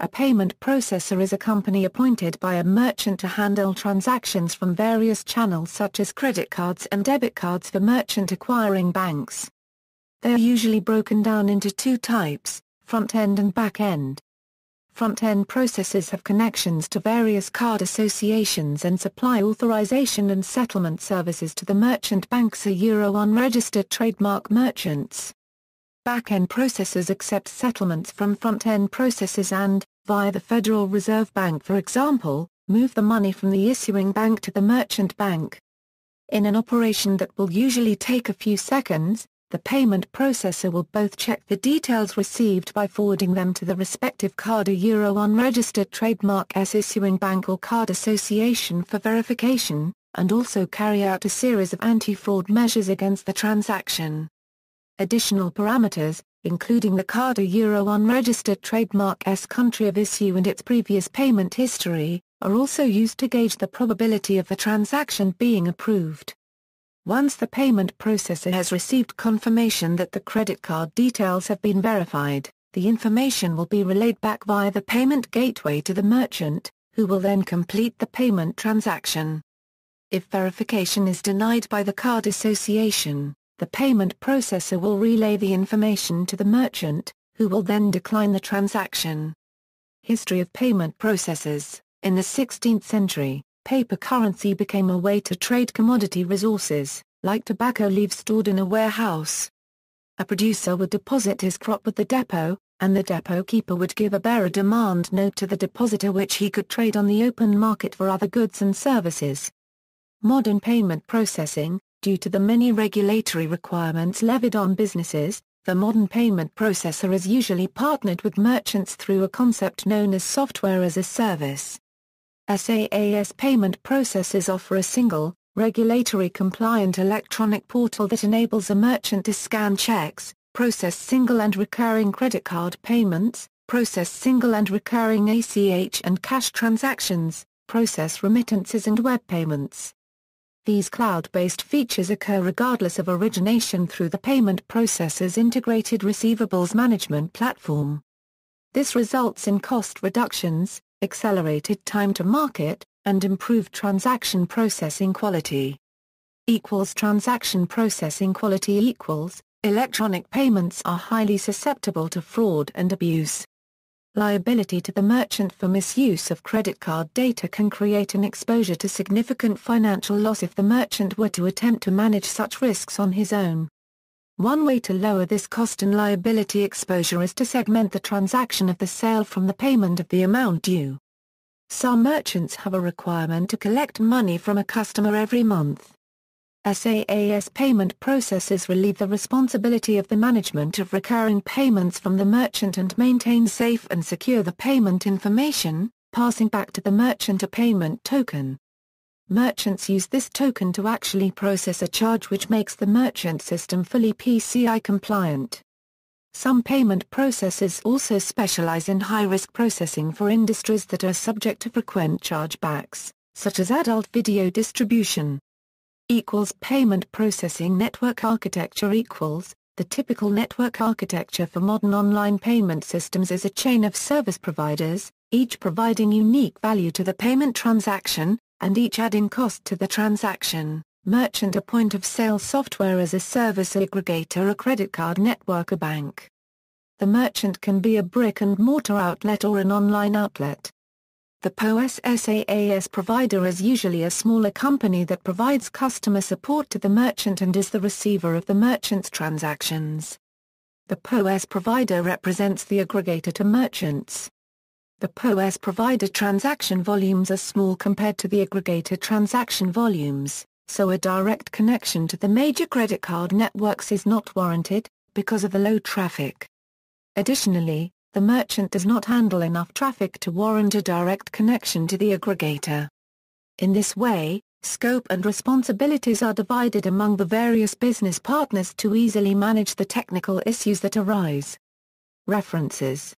A payment processor is a company appointed by a merchant to handle transactions from various channels such as credit cards and debit cards for merchant acquiring banks. They are usually broken down into two types, front-end and back-end. Front-end processors have connections to various card associations and supply authorization and settlement services to the merchant banks unregistered trademark merchants. Back-end processors accept settlements from front-end processors and, via the Federal Reserve Bank for example, move the money from the issuing bank to the merchant bank. In an operation that will usually take a few seconds, the payment processor will both check the details received by forwarding them to the respective card unregistered trademark's issuing bank or card association for verification, and also carry out a series of anti-fraud measures against the transaction. Additional parameters, including the card unregistered trademark's country of issue and its previous payment history, are also used to gauge the probability of the transaction being approved. Once the payment processor has received confirmation that the credit card details have been verified, the information will be relayed back via the payment gateway to the merchant, who will then complete the payment transaction. If verification is denied by the card association, the payment processor will relay the information to the merchant, who will then decline the transaction. History of payment processors. In the 16th century, paper currency became a way to trade commodity resources, like tobacco leaves stored in a warehouse. A producer would deposit his crop with the depot, and the depot keeper would give a bearer demand note to the depositor which he could trade on the open market for other goods and services. Modern payment processing. Due to the many regulatory requirements levied on businesses, the modern payment processor is usually partnered with merchants through a concept known as software as a service. SaaS payment processors offer a single, regulatory-compliant electronic portal that enables a merchant to scan checks, process single and recurring credit card payments, process single and recurring ACH and cash transactions, process remittances and web payments. These cloud-based features occur regardless of origination through the payment processor's integrated receivables management platform. This results in cost reductions, accelerated time to market, and improved transaction processing quality. Transaction processing quality electronic payments are highly susceptible to fraud and abuse. Liability to the merchant for misuse of credit card data can create an exposure to significant financial loss if the merchant were to attempt to manage such risks on his own. One way to lower this cost and liability exposure is to segment the transaction of the sale from the payment of the amount due. Some merchants have a requirement to collect money from a customer every month. SaaS payment processors relieve the responsibility of the management of recurring payments from the merchant and maintain safe and secure the payment information, passing back to the merchant a payment token. Merchants use this token to actually process a charge which makes the merchant system fully PCI compliant. Some payment processors also specialize in high-risk processing for industries that are subject to frequent chargebacks, such as adult video distribution. Payment processing network architecture. The typical network architecture for modern online payment systems is a chain of service providers, each providing unique value to the payment transaction, and each adding cost to the transaction. Merchant, a point-of-sale software as a service aggregator, a credit card network, a bank. The merchant can be a brick-and-mortar outlet or an online outlet. The POS SaaS provider is usually a smaller company that provides customer support to the merchant and is the receiver of the merchant's transactions. The POS provider represents the aggregator to merchants. The POS provider transaction volumes are small compared to the aggregator transaction volumes, so a direct connection to the major credit card networks is not warranted, because of the low traffic. Additionally, the merchant does not handle enough traffic to warrant a direct connection to the aggregator. In this way, scope and responsibilities are divided among the various business partners to easily manage the technical issues that arise. References